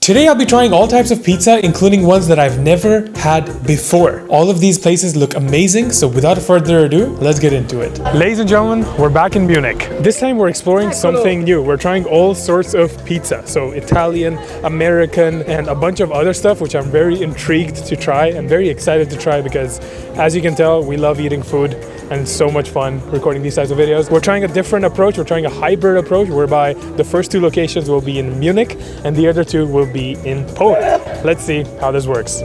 Today I'll be trying all types of pizza, including ones that I've never had before. All of these places look amazing, so without further ado, let's get into it. Ladies and gentlemen, we're back in Munich. This time we're exploring something new. We're trying all sorts of pizza. So Italian, American, and a bunch of other stuff, which I'm very intrigued to try and very excited to try because, as you can tell, we love eating food and it's so much fun recording these types of videos. We're trying a different approach. We're trying a hybrid approach whereby the first two locations will be in Munich and the other two will be in Poland. Let's see how this works.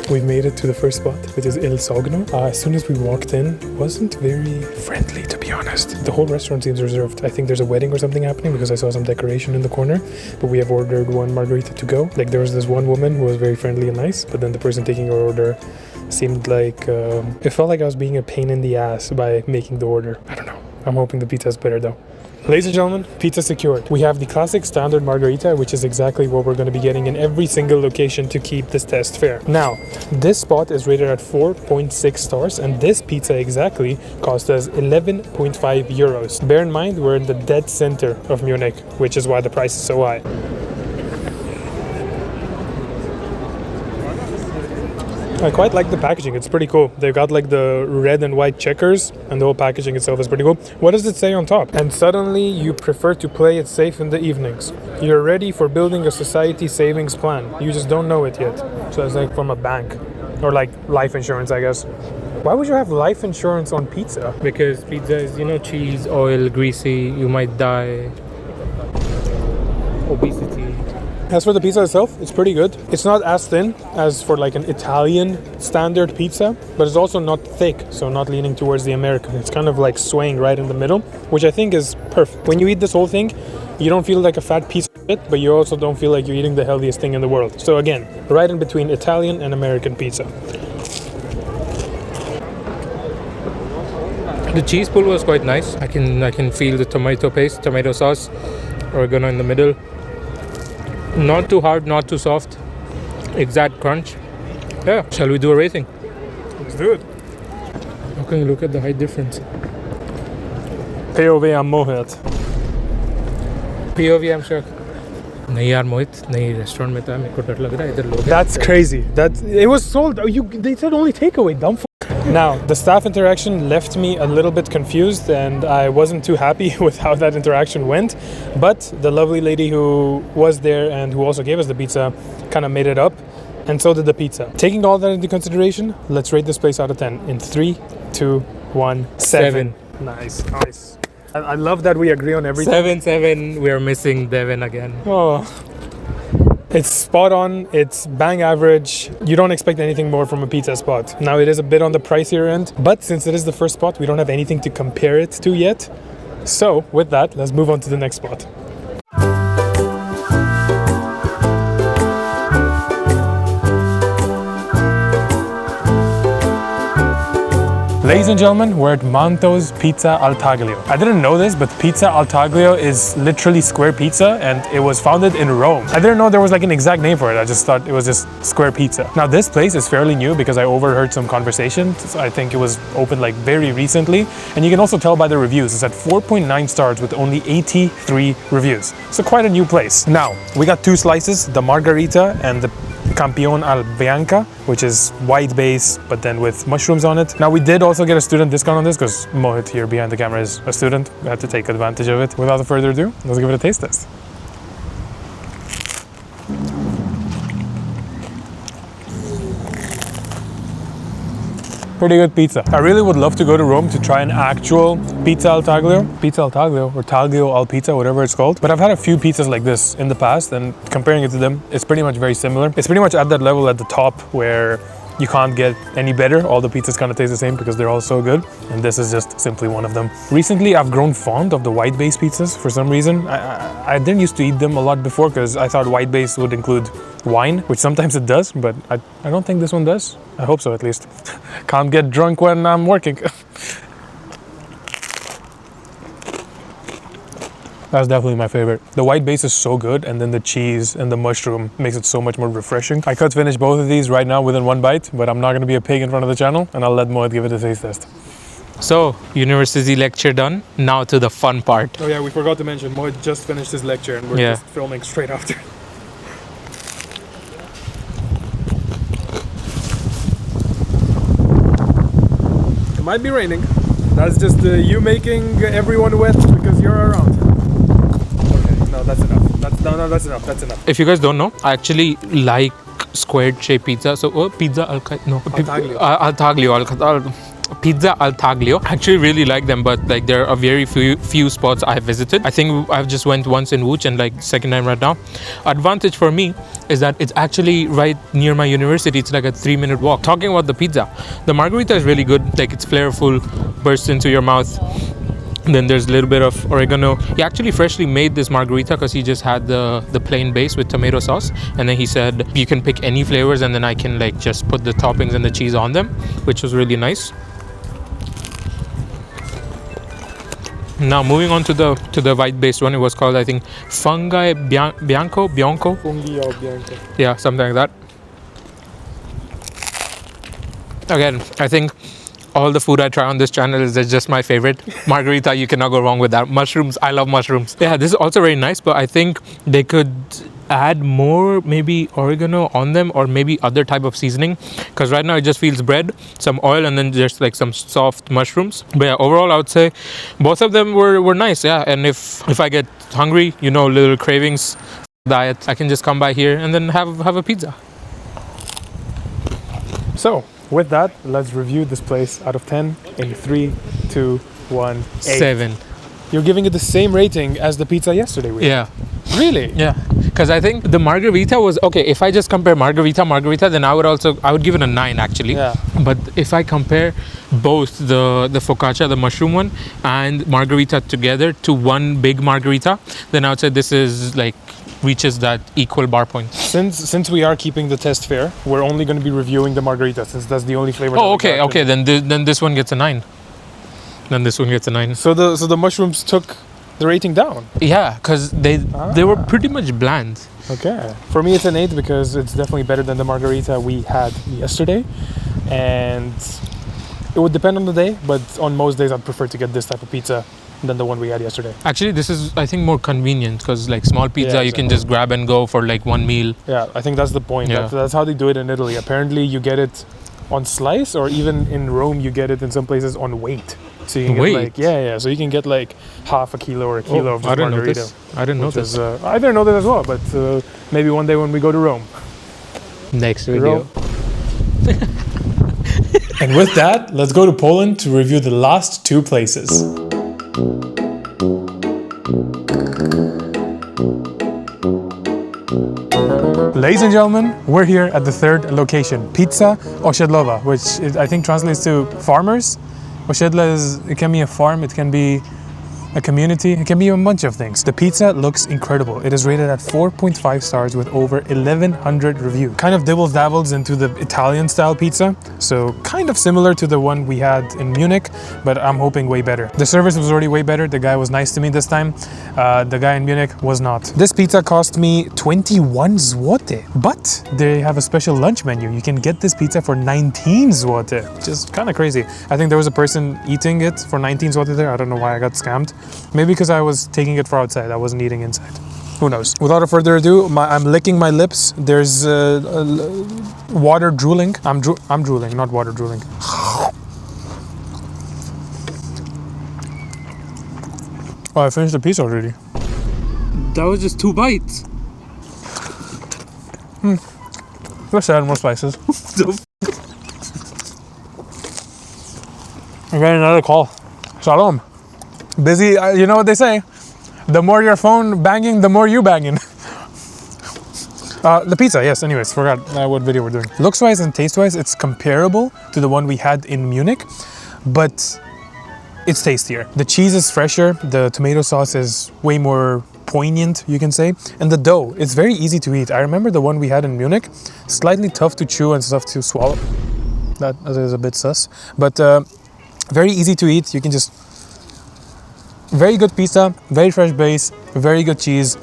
We made it to the first spot, which is Il Sogno. As soon as we walked in, it wasn't very friendly, to be honest. The whole restaurant seems reserved. I think there's a wedding or something happening because I saw some decoration in the corner. But we have ordered one margarita to go. Like, there was this one woman who was very friendly and nice, but then the person taking our order seemed like it felt like I was being a pain in the ass by making the order. I don't know. I'm hoping the pizza is better though. Ladies and gentlemen, pizza secured. We have the classic standard margarita, which is exactly what we're going to be getting in every single location to keep this test fair. Now, this spot is rated at 4.6 stars, and this pizza exactly cost us 11.5 euros. Bear in mind, we're in the dead center of Munich, which is why the price is so high. I quite like the packaging, it's pretty cool. They've got like the red and white checkers and the whole packaging itself is pretty cool. What does it say on top? And suddenly you prefer to play it safe in the evenings. You're ready for building a society savings plan. You just don't know it yet. So it's like from a bank or like life insurance, I guess. Why would you have life insurance on pizza? Because pizza is, cheese, oil, greasy, you might die. Obesity. As for the pizza itself, it's pretty good. It's not as thin as for like an Italian standard pizza, but it's also not thick, so not leaning towards the American. It's kind of like swaying right in the middle, which I think is perfect. When you eat this whole thing, you don't feel like a fat piece of shit, but you also don't feel like you're eating the healthiest thing in the world. So again, right in between Italian and American pizza. The cheese pull was quite nice. I can feel the tomato paste, tomato sauce, oregano in the middle. Not too hard, not too soft. Exact crunch. Yeah, shall we do a rating? Let's do it. How can you look at the height difference? POV I'm Mohit. POV I'm shocked. नहीं यार मोहित नहीं restaurant में था मेरे को डर लग रहा है इधर लोग That's crazy. It was sold. They said only takeaway. Dumb. Now, the staff interaction left me a little bit confused and I wasn't too happy with how that interaction went, but the lovely lady who was there and who also gave us the pizza kind of made it up, and so did the pizza. Taking all that into consideration, let's rate this place out of 10 in 3, 2, 1, 7. Nice. I love that we agree on everything. 7. We are missing Devin again. Oh. It's spot on, it's bang average. You don't expect anything more from a pizza spot. Now it is a bit on the pricier end, but since it is the first spot, we don't have anything to compare it to yet. So with that, let's move on to the next spot. Ladies and gentlemen, we're at Manto's Pizza al Taglio. I didn't know this, but Pizza al Taglio is literally square pizza and it was founded in Rome. I didn't know there was like an exact name for it. I just thought it was just square pizza. Now this place is fairly new because I overheard some conversations. I think it was opened like very recently. And you can also tell by the reviews. It's at 4.9 stars with only 83 reviews. So quite a new place. Now, we got two slices, the margarita and the Campione al Bianca, which is white base, but then with mushrooms on it. Now we did also get a student discount on this because Mohit here behind the camera is a student. We had to take advantage of it. Without further ado, let's give it a taste test. Pretty good pizza. I really would love to go to Rome to try an actual pizza al taglio or taglio al pizza, whatever it's called. But I've had a few pizzas like this in the past and comparing it to them, it's pretty much very similar. It's pretty much at that level at the top where you can't get any better. All the pizzas kind of taste the same because they're all so good. And this is just simply one of them. Recently, I've grown fond of the white base pizzas for some reason. I didn't used to eat them a lot before because I thought white base would include wine, which sometimes it does, but I don't think this one does. I hope so, at least. Can't get drunk when I'm working. That's definitely my favorite. The white base is so good, and then the cheese and the mushroom makes it so much more refreshing. I could finish both of these right now within one bite, but I'm not going to be a pig in front of the channel, and I'll let Moed give it a taste test. So, university lecture done. Now to the fun part. Oh yeah, we forgot to mention, Moed just finished his lecture, and we're Yeah. just filming straight after. It might be raining. That's just you making everyone wet because you're around. Okay, no, that's enough. That's enough. That's enough. If you guys don't know, I actually like squared shaped pizza. So, pizza al taglio. Al taglio. Pizza al taglio. I actually really like them, but like there are very few spots I have visited. I think I've just went once in Wuch and like second time right now. Advantage for me is that it's actually right near my university. It's like a 3-minute walk. Talking about the pizza, the margarita is really good. Like it's flavorful, bursts into your mouth. And then there's a little bit of oregano. He actually freshly made this margarita because he just had the plain base with tomato sauce. And then he said, you can pick any flavors and then I can like just put the toppings and the cheese on them, which was really nice. Now moving on to the white based one, it was called I think Fungi Bianco. Fungi al bianco. Yeah, something like that. Again, I think all the food I try on this channel is just my favorite. Margarita, you cannot go wrong with that. Mushrooms, I love mushrooms. Yeah, this is also very nice, but I think they could add more maybe oregano on them or maybe other type of seasoning, because right now it just feels bread, some oil, and then just like some soft mushrooms. But yeah, overall I would say both of them were nice. Yeah, and if I get hungry, you know, little cravings diet, I can just come by here and then have a pizza. So with that, let's review this place out of 10 in 3, 2, 1, 8. 7. You're giving it the same rating as the pizza yesterday. Yeah. Really? Yeah, because I think the margarita was okay. If I just compare margarita, then I would give it a 9 actually. Yeah. But if I compare both the focaccia, the mushroom one, and margarita together to one big margarita, then I would say this is like reaches that equal bar point. Since we are keeping the test fair, we're only going to be reviewing the margarita since that's the only flavor. Oh, okay. Then this one gets a 9. Then this one gets a 9. So the mushrooms took the rating down. Yeah, because they were pretty much bland. Okay. For me, it's an 8 because it's definitely better than the margarita we had yesterday, and it would depend on the day. But on most days, I'd prefer to get this type of pizza than the one we had yesterday. Actually, this is I think more convenient because like small pizza, you can just grab and go for like one meal. Yeah, I think that's the point. Yeah. That's how they do it in Italy. Apparently, you get it on slice, or even in Rome, you get it in some places on weight. So you can get like so you can get like half a kilo or a kilo of just margarita. I didn't know this. I didn't know that as well, but maybe one day when we go to Rome. Next video. And with that, let's go to Poland to review the last 2 places. Ladies and gentlemen, we're here at the 3rd location, Pizza Osiedlowa, which I think translates to farmers. Osiedla it can be a farm, it can be a community, it can be a bunch of things. The pizza looks incredible. It is rated at 4.5 stars with over 1,100 reviews. Kind of dabbles into the Italian style pizza, so kind of similar to the one we had in Munich, but I'm hoping way better. The service was already way better. The guy was nice to me this time. The guy in Munich was not. This pizza cost me 21 zloty, but they have a special lunch menu. You can get this pizza for 19 zloty, which is kind of crazy. I think there was a person eating it for 19 zloty there. I don't know why I got scammed. Maybe because I was taking it for outside. I wasn't eating inside. Who knows? Without further ado, I'm licking my lips. There's water drooling. I'm drooling, not water drooling. Oh, I finished the piece already. That was just 2 bites. Let's add more spices. I'm getting another call. Shalom. Busy, you know what they say. The more your phone banging, the more you banging. The pizza, yes, anyways, forgot what video we're doing. Looks-wise and taste-wise, it's comparable to the one we had in Munich, but it's tastier. The cheese is fresher, the tomato sauce is way more poignant, you can say, and the dough, it's very easy to eat. I remember the one we had in Munich, slightly tough to chew and tough to swallow. That is a bit sus, but very easy to eat. You can just Very good pizza, very fresh base, very good cheese.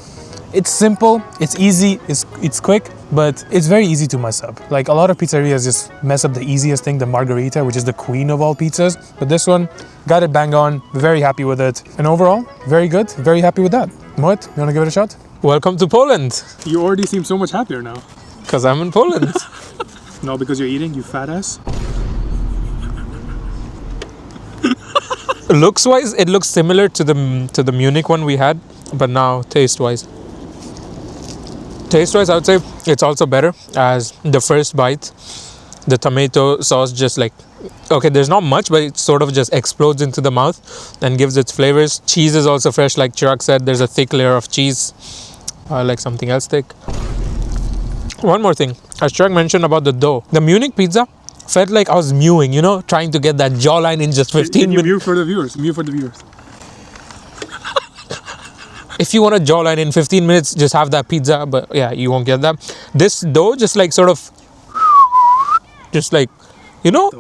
It's simple, it's easy, it's quick, but it's very easy to mess up. Like a lot of pizzerias just mess up the easiest thing, the margherita, which is the queen of all pizzas. But this one, got it bang on, very happy with it. And overall, very good, very happy with that. Moet, you wanna give it a shot? Welcome to Poland. You already seem so much happier now. Because I'm in Poland. No, because you're eating, you fat ass. Looks wise, it looks similar to the Munich one we had, but now taste wise. Taste wise, I would say it's also better, as the first bite, the tomato sauce just like, okay, there's not much, but it sort of just explodes into the mouth and gives its flavors. Cheese is also fresh, like Chirag said, there's a thick layer of cheese. I like something else thick. One more thing, as Chirag mentioned about the dough, the Munich pizza felt like I was mewing, you know, trying to get that jawline in just 15 minutes. Mew for the viewers, mew for the viewers. If you want a jawline in 15 minutes, just have that pizza, but yeah, you won't get that. This dough just like sort of, just like, you know,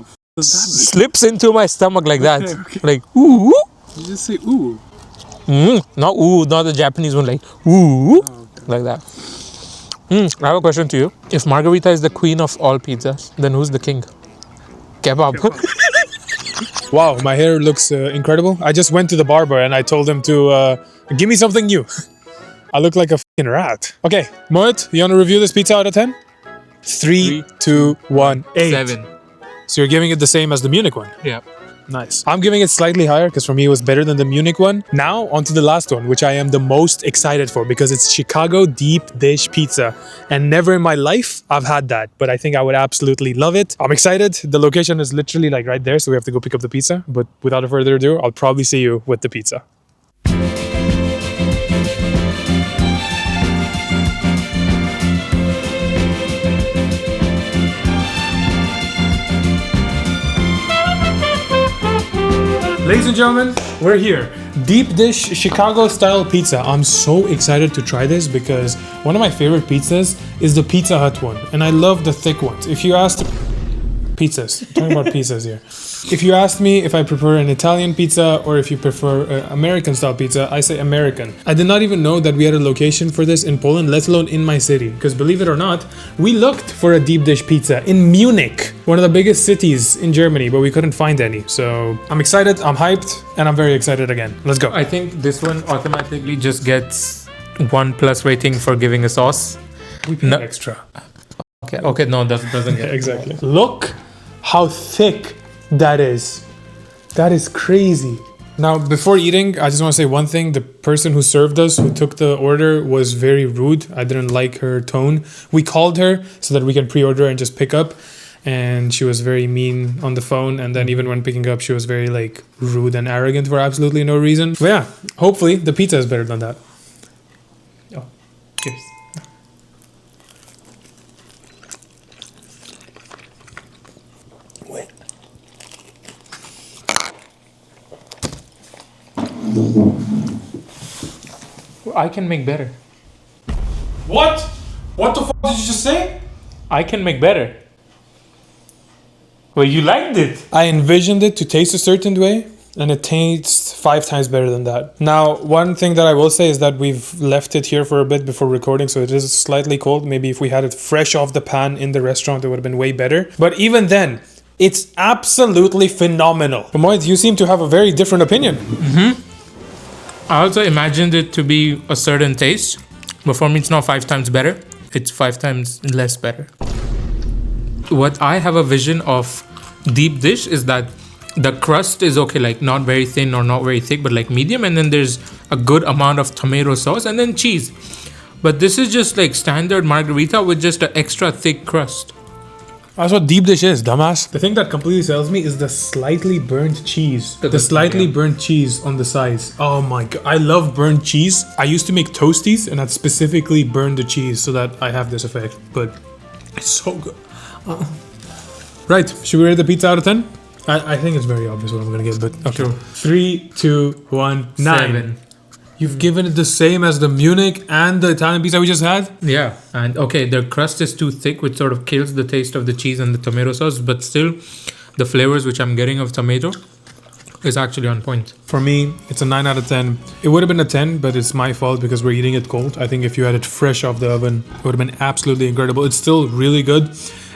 slips into my stomach like that. Okay. Like, ooh. You just say ooh. Not ooh, not the Japanese one, like ooh, like that. I have a question to you. If margherita is the queen of all pizzas, then who's the king? Kebab. Wow, my hair looks incredible. I just went to the barber and I told him to give me something new. I look like a fucking rat. Okay, Moet, you want to review this pizza out of 10? 3, 2, 1, 8. 7. So you're giving it the same as the Munich one? Yeah. Nice. I'm giving it slightly higher because for me it was better than the Munich one. Now on to the last one, which I am the most excited for because it's Chicago deep dish pizza. And never in my life I've had that, but I think I would absolutely love it. I'm excited. The location is literally like right there, so we have to go pick up the pizza. But without further ado, I'll probably see you with the pizza. Ladies and gentlemen, we're here. Deep dish Chicago style pizza. I'm so excited to try this because one of my favorite pizzas is the Pizza Hut one. And I love the thick ones. If you asked pizzas, I'm talking about pizzas here. If you asked me if I prefer an Italian pizza or if you prefer American style pizza, I say American. I did not even know that we had a location for this in Poland, let alone in my city. Because believe it or not, we looked for a deep dish pizza in Munich, one of the biggest cities in Germany, but we couldn't find any. So I'm excited, I'm hyped, and I'm very excited again. Let's go. I think this one automatically just gets 1+ rating for giving a sauce. We paid extra. Okay, no, that doesn't get Exactly. Look how thick that is. That is crazy. Now, before eating, I just want to say one thing. The person who served us, who took the order, was very rude. I didn't like her tone. We called her so that we can pre-order and just pick up. And she was very mean on the phone. And then even when picking up, she was very like rude and arrogant for absolutely no reason. But yeah, hopefully the pizza is better than that. Oh, cheers. Wait. I can make better. What? What the fuck did you just say? I can make better. Well, you liked it. I envisioned it to taste a certain way, and it tastes 5 times better than that. Now, one thing that I will say is that we've left it here for a bit before recording, so it is slightly cold. Maybe if we had it fresh off the pan in the restaurant, it would have been way better. But even then, it's absolutely phenomenal. But Moit, you seem to have a very different opinion. I also imagined it to be a certain taste, but for me it's not 5 times better, it's 5 times less better. What I have a vision of deep dish is that the crust is okay, like not very thin or not very thick, but like medium, and then there's a good amount of tomato sauce and then cheese. But this is just like standard margherita with just an extra thick crust. That's what deep dish is, dumbass. The thing that completely sells me is the slightly burnt cheese. The slightly burnt cheese on the sides. Oh my god, I love burnt cheese. I used to make toasties and I'd specifically burn the cheese so that I have this effect. But it's so good. Right, should we rate the pizza out of 10? I think it's very obvious what I'm gonna get, but okay. Sure. 3, 2, 1, 9. 7. You've given it the same as the Munich and the Italian pizza we just had? Yeah, and okay, the crust is too thick, which sort of kills the taste of the cheese and the tomato sauce, but still, the flavors which I'm getting of tomato is actually on point. For me, it's a 9 out of 10. It would have been a 10, but it's my fault because we're eating it cold. I think if you had it fresh off the oven, it would have been absolutely incredible. It's still really good.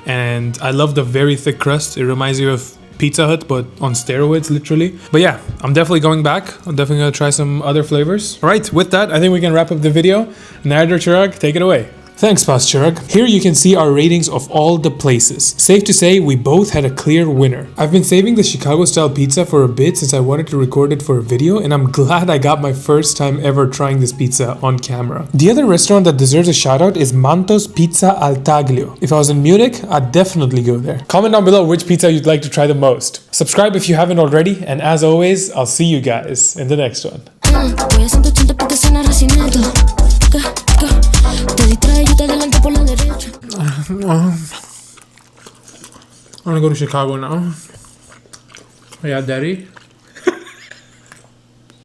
And I love the very thick crust. It reminds you of Pizza Hut, but on steroids, literally. But yeah, I'm definitely going back. I'm definitely gonna try some other flavors. All right, with that, I think we can wrap up the video. Nader, Chirag, take it away. Thanks, Pas Chirag. Here you can see our ratings of all the places. Safe to say, we both had a clear winner. I've been saving the Chicago-style pizza for a bit since I wanted to record it for a video, and I'm glad I got my first time ever trying this pizza on camera. The other restaurant that deserves a shout out is Manto's Pizza al Taglio. If I was in Munich, I'd definitely go there. Comment down below which pizza you'd like to try the most. Subscribe if you haven't already, and as always, I'll see you guys in the next one. I wanna go to Chicago now. Yeah, Daddy.